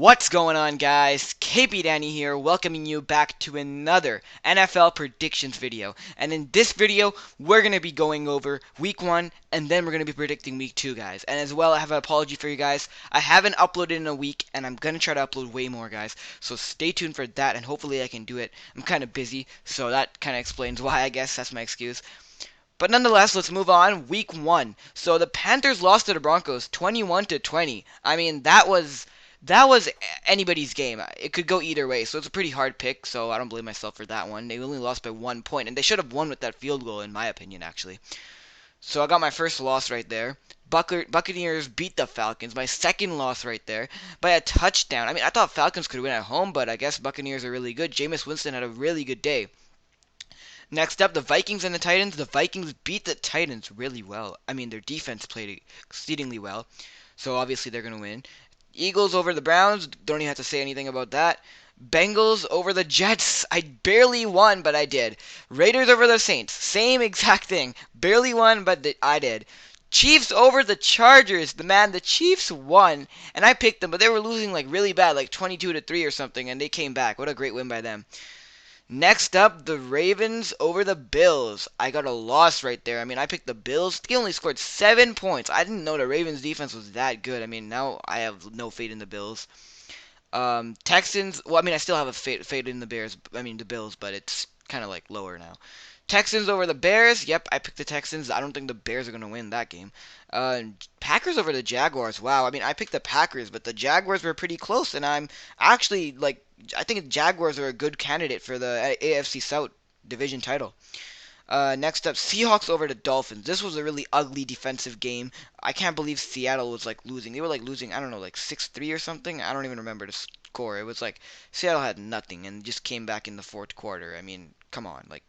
What's going on, guys? Kp-dany here, welcoming you back to another NFL predictions video. And in this video, we're going to be going over week 1, and then we're going to be predicting week 2, guys. And as well, I have an apology for you guys. I haven't uploaded in a week, and I'm going to try to upload way more, guys. So stay tuned for that, and hopefully I can do it. I'm kind of busy, so that kind of explains why, I guess. That's my excuse. But nonetheless, let's move on. Week 1. So the Panthers lost to the Broncos 21-20. I mean, that was anybody's game. It could go either way, so it's a pretty hard pick, so I don't blame myself for that one. They only lost by 1 point, and they should have won with that field goal, in my opinion, actually. So I got my first loss right there. Buccaneers beat the Falcons. My second loss right there by a touchdown. I mean, I thought Falcons could win at home, but I guess Buccaneers are really good. Jameis Winston had a really good day. Next up, the Vikings and the Titans. The Vikings beat the Titans really well. I mean, their defense played exceedingly well, so obviously they're going to win. Eagles over the Browns. Don't even have to say anything about that. Bengals over the Jets. I barely won, but I did. Raiders over the Saints. Same exact thing. Barely won, but I did. Chiefs over the Chargers. The Chiefs won, and I picked them, but they were losing like really bad, like 22-3 or something, and they came back. What a great win by them. Next up, the Ravens over the Bills. I got a loss right there. I mean, I picked the Bills. They only scored 7 points. I didn't know the Ravens defense was that good. I mean, now I have no faith in the Bills. Texans. Well, I mean, I still have a faith in the the Bills, but it's kind of like lower now. Texans over the Bears. Yep, I picked the Texans. I don't think the Bears are going to win that game. Packers over the Jaguars. Wow, I mean, I picked the Packers, but the Jaguars were pretty close, and I'm actually, like, I think the Jaguars are a good candidate for the AFC South division title. Next up, Seahawks over the Dolphins. This was a really ugly defensive game. I can't believe Seattle was, like, losing. They were, like, losing, I don't know, like 6-3 or something. I don't even remember the score. It was, like, Seattle had nothing and just came back in the fourth quarter. I mean, come on, like,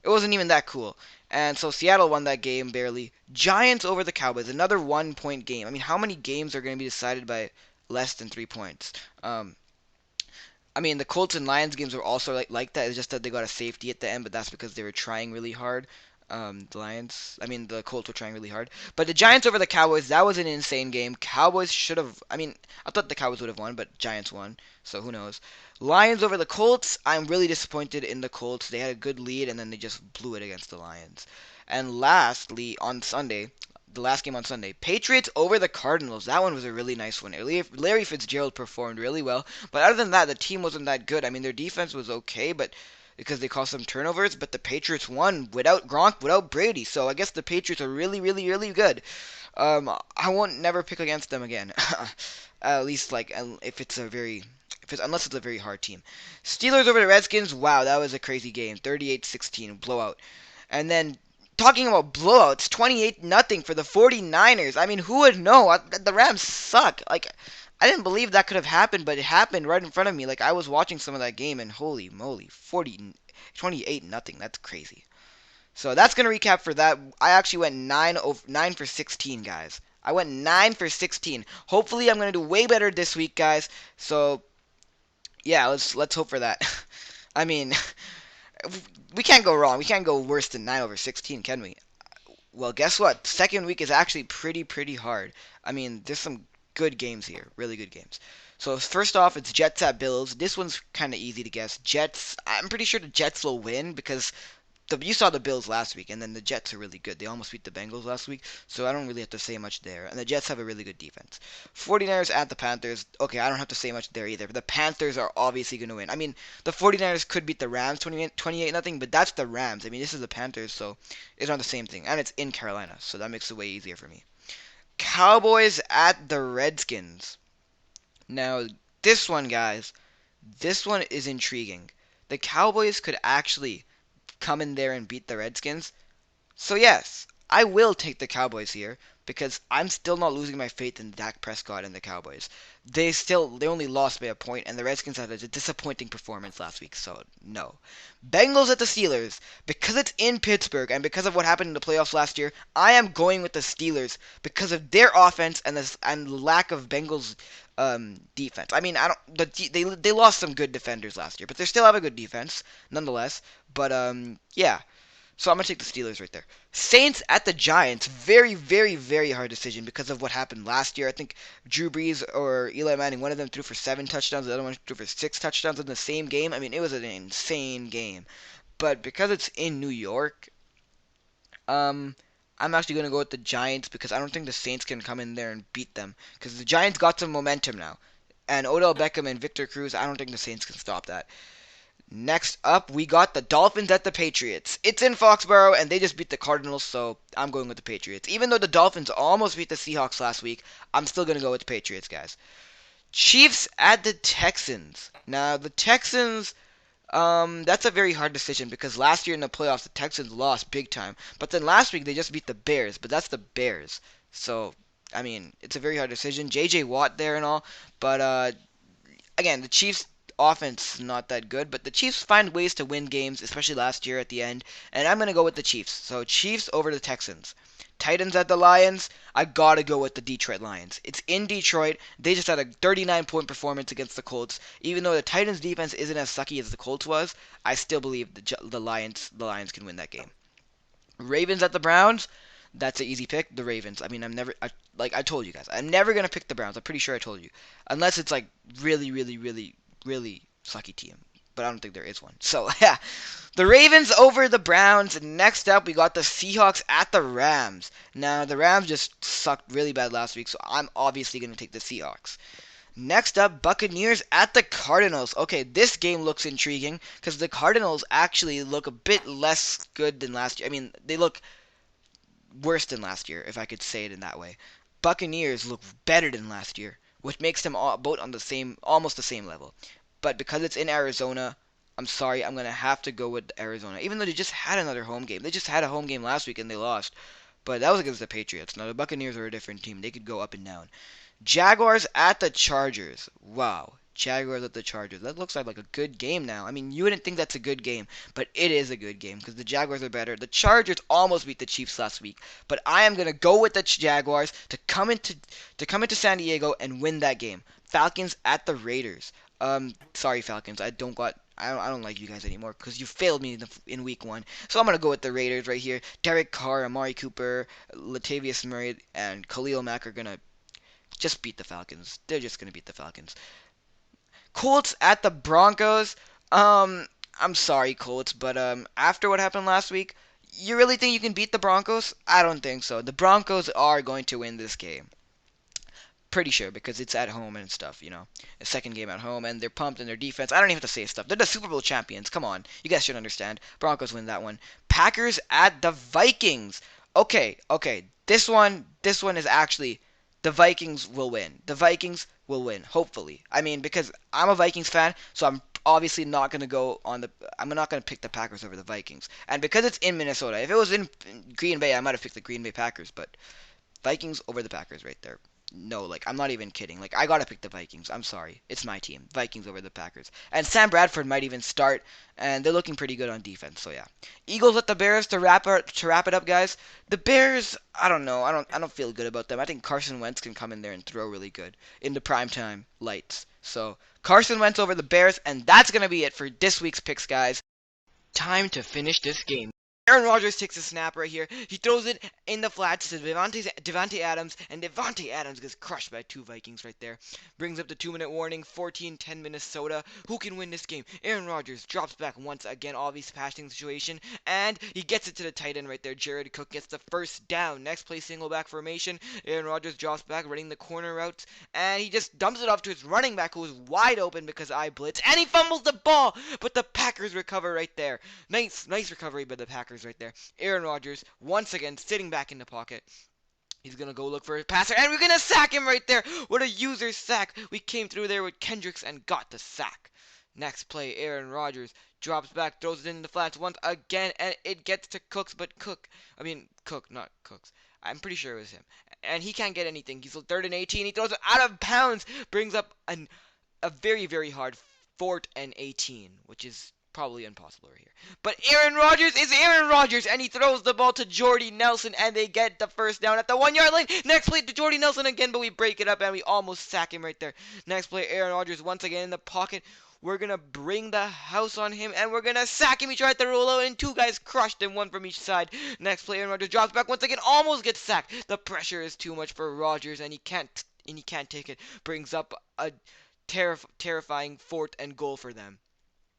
it wasn't even that cool. And so Seattle won that game barely. Giants over the Cowboys, another 1 point game. I mean, how many games are going to be decided by less than 3 points? I mean, the Colts and Lions games were also like that. It's just that they got a safety at the end, but that's because they were trying really hard. The Colts were trying really hard. But the Giants over the Cowboys, that was an insane game. Cowboys should have, I thought the Cowboys would have won, but Giants won, so who knows. Lions over the Colts, I'm really disappointed in the Colts. They had a good lead, and then they just blew it against the Lions. And lastly, on Sunday, the last game on Sunday, Patriots over the Cardinals. That one was a really nice one. Larry Fitzgerald performed really well, but other than that, the team wasn't that good. I mean, their defense was okay, but because they caused some turnovers, but the Patriots won without Gronk, without Brady. So I guess the Patriots are really, really, really good. I won't never pick against them again. At least unless it's a very hard team. Steelers over the Redskins. Wow, that was a crazy game. 38-16 blowout. And then talking about blowouts, 28-0 for the 49ers. I mean, who would know? The Rams suck. Like, I didn't believe that could have happened, but it happened right in front of me. Like, I was watching some of that game, and holy moly, 28-0. That's crazy. So that's going to recap for that. I actually went 9 for 16, guys. I went 9 for 16. Hopefully, I'm going to do way better this week, guys. So, yeah, let's hope for that. I mean, we can't go wrong. We can't go worse than 9 over 16, can we? Well, guess what? Second week is actually pretty hard. I mean, there's some good games here. Really good games. So, first off, it's Jets at Bills. This one's kind of easy to guess. Jets, I'm pretty sure the Jets will win because you saw the Bills last week, and then the Jets are really good. They almost beat the Bengals last week, so I don't really have to say much there. And the Jets have a really good defense. 49ers at the Panthers. Okay, I don't have to say much there either. The Panthers are obviously going to win. I mean, the 49ers could beat the Rams 28-0, but that's the Rams. I mean, this is the Panthers, so it's not the same thing. And it's in Carolina, so that makes it way easier for me. Cowboys at the Redskins. Now, this one, guys, this one is intriguing. The Cowboys could actually come in there and beat the Redskins. So yes, I will take the Cowboys here because I'm still not losing my faith in Dak Prescott and the Cowboys. They only lost by a point, and the Redskins had a disappointing performance last week, so no. Bengals at the Steelers. Because it's in Pittsburgh and because of what happened in the playoffs last year, I am going with the Steelers because of their offense and the lack of Bengals defense. I mean, they lost some good defenders last year, but they still have a good defense nonetheless. But yeah. So I'm gonna take the Steelers right there. Saints at the Giants. Very, very, very hard decision because of what happened last year. I think Drew Brees or Eli Manning, one of them threw for 7 touchdowns, the other one threw for 6 touchdowns in the same game. I mean, it was an insane game. But because it's in New York, um, I'm actually gonna go with the Giants because I don't think the Saints can come in there and beat them because the Giants got some momentum now. And Odell Beckham and Victor Cruz, I don't think the Saints can stop that. Next up, we got the Dolphins at the Patriots. It's in Foxborough, and they just beat the Cardinals, so I'm going with the Patriots. Even though the Dolphins almost beat the Seahawks last week, I'm still going to go with the Patriots, guys. Chiefs at the Texans. Now, the Texans, that's a very hard decision because last year in the playoffs, the Texans lost big time. But then last week, they just beat the Bears, but that's the Bears. So, I mean, it's a very hard decision. J.J. Watt there and all, but, again, the Chiefs offense is not that good, but the Chiefs find ways to win games, especially last year at the end, and I'm going to go with the Chiefs. So Chiefs over the Texans. Titans at the Lions, I got to go with the Detroit Lions. It's in Detroit. They just had a 39-point performance against the Colts. Even though the Titans defense isn't as sucky as the Colts was, I still believe the Lions can win that game. Ravens at the Browns, that's an easy pick. The Ravens. I mean, I told you guys, I'm never gonna pick the Browns. I'm pretty sure I told you, unless it's like really, really, really, really sucky team. But I don't think there is one. So yeah, the Ravens over the Browns. Next up, we got the Seahawks at the Rams. Now the Rams just sucked really bad last week, so I'm obviously gonna take the Seahawks. Next up, Buccaneers at the Cardinals. Okay, this game looks intriguing because the Cardinals actually look a bit less good than last year. I mean, they look worse than last year, if I could say it in that way. Buccaneers look better than last year, which makes them all, both on the same, almost the same level. But because it's in Arizona, I'm sorry, I'm gonna have to go with Arizona. Even though they just had another home game, they just had a home game last week and they lost. But that was against the Patriots. Now the Buccaneers are a different team; they could go up and down. Jaguars at the Chargers. Wow. Jaguars at the Chargers. That looks like a good game now. I mean, you wouldn't think that's a good game, but it is a good game because the Jaguars are better. The Chargers almost beat the Chiefs last week, but I am gonna go with the Jaguars to come into San Diego and win that game. Falcons at the Raiders. Sorry Falcons, I don't like you guys anymore because you failed me in week 1. So I'm gonna go with the Raiders right here. Derek Carr, Amari Cooper, Latavius Murray, and Khalil Mack are gonna just beat the Falcons. They're just gonna beat the Falcons. Colts at the Broncos. I'm sorry, Colts, but after what happened last week, you really think you can beat the Broncos? I don't think so. The Broncos are going to win this game. Pretty sure because it's at home and stuff, you know. A second game at home and they're pumped in their defense. I don't even have to say stuff. They're the Super Bowl champions. Come on. You guys should understand. Broncos win that one. Packers at the Vikings. Okay. This one is actually the Vikings will win. The Vikings will win, hopefully. I mean, because I'm a Vikings fan, so I'm obviously not going to I'm not going to pick the Packers over the Vikings. And because it's in Minnesota, if it was in Green Bay, I might have picked the Green Bay Packers, but Vikings over the Packers right there. No, I'm not even kidding. I gotta pick the Vikings. I'm sorry. It's my team. Vikings over the Packers. And Sam Bradford might even start, and they're looking pretty good on defense, so yeah. Eagles at the Bears to wrap it up, guys. The Bears, I don't know. I don't feel good about them. I think Carson Wentz can come in there and throw really good in the primetime lights. So, Carson Wentz over the Bears, and that's gonna be it for this week's picks, guys. Time to finish this game. Aaron Rodgers takes a snap right here. He throws it in the flats to Devontae Adams, and Devontae Adams gets crushed by 2 Vikings right there. Brings up the 2-minute warning, 14-10 Minnesota. Who can win this game? Aaron Rodgers drops back once again, obvious passing situation, and he gets it to the tight end right there. Jared Cook gets the first down. Next play, single back formation. Aaron Rodgers drops back, running the corner routes, and he just dumps it off to his running back who was wide open because I blitz, and he fumbles the ball, but the Packers recover right there. Nice recovery by the Packers right there. Aaron Rodgers, once again, sitting back in the pocket. He's going to go look for a passer, and we're going to sack him right there. What a user sack. We came through there with Kendricks and got the sack. Next play, Aaron Rodgers drops back, throws it in the flats once again, and it gets to Cook, not Cooks. I'm pretty sure it was him. And he can't get anything. He's 3rd and 18. He throws it out of bounds, brings up a very, very hard 4th and 18, which is probably impossible right here. But Aaron Rodgers is Aaron Rodgers, and he throws the ball to Jordy Nelson, and they get the first down at the 1-yard line. Next play to Jordy Nelson again, but we break it up, and we almost sack him right there. Next play, Aaron Rodgers once again in the pocket. We're going to bring the house on him, and we're going to sack him. He tried to roll out, and two guys crushed him, one from each side. Next play, Aaron Rodgers drops back once again, almost gets sacked. The pressure is too much for Rodgers, and he can't take it. Brings up a terrifying 4th and goal for them.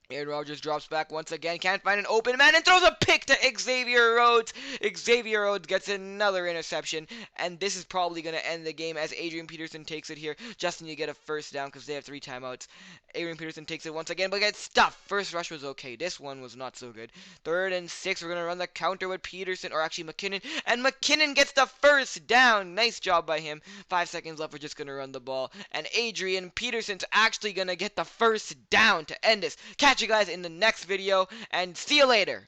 Aaron Rodgers drops back once again, can't find an open man, and throws a pick to Xavier Rhodes. Xavier Rhodes gets another interception, and this is probably going to end the game as Adrian Peterson takes it here. Justin, you get a first down because they have 3 timeouts. Adrian Peterson takes it once again, but gets stuffed. First rush was okay. This one was not so good. 3rd and 6, we're going to run the counter with Peterson, or actually McKinnon, and McKinnon gets the first down. Nice job by him. 5 seconds left, we're just going to run the ball, and Adrian Peterson's actually going to get the first down to end this. Catch you guys in the next video, and see you later.